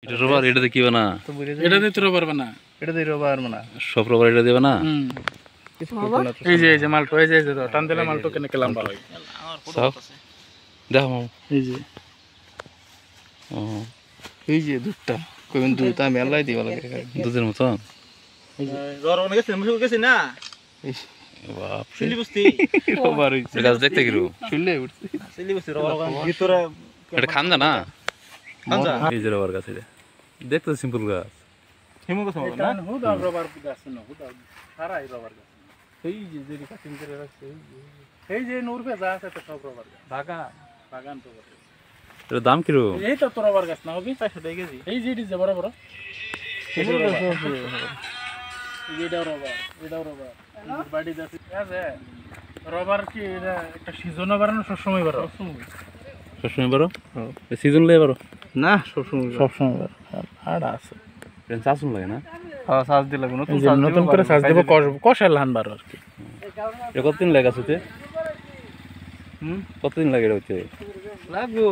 এটা রবার, এটাতে কি বানা? এটাতে তো রবার বানা, এটাতে রবার বানা, সব রবার এটা দিবে না? এই যে মালটো, এই যে টান দিলে মালটো কেনে লম্বা হয়। দেখো এই যে এই যে দুধটা কইবেন দুধ আমি আল্লাহ দিবা লাগে দুধের মতন। রবার গেছে মুখ গেছে না বাপ রে, সিলি বস্তি রবার হইছে গাছ দেখতে কিরকম শুনলে উঠছে সিলি বস্তি রবার ভিতরে এটা খান্দা না? খান্দা? এই যে রবার গাছ, এটা দেখতে সিম্পল গাছ। হিমু গেছে এটা না হুদা রবার গাছ না, হুদা সারাই রবার গাছ। এই যে কাটিং করে রাখছে, এই যে নূরবে যা আছে তো সব রবার গাছ, বাগান তো বটে। এটার দাম কিরকম? এই তো রবার গাছ না হবে 500 টাকা কেজি। এই যে যে বড় বড় এটাও রবার বাড়ি যাচ্ছে রবার। কি এটা একটা সিজন বাড়ানো সবসময় বাড়ো? সবসময় বারো? সিজন লে বারো না সবসময় সবসময় বাড়ো। আর আছে চাষুন লাগে না? হ্যাঁ সাজ দিলে নতুন করে সাজ দেবো, কষার লান বারো আর কি। এটা কতদিন লাগে গাছ হতে? কতদিন লাগে এটা হচ্ছে? লাগবো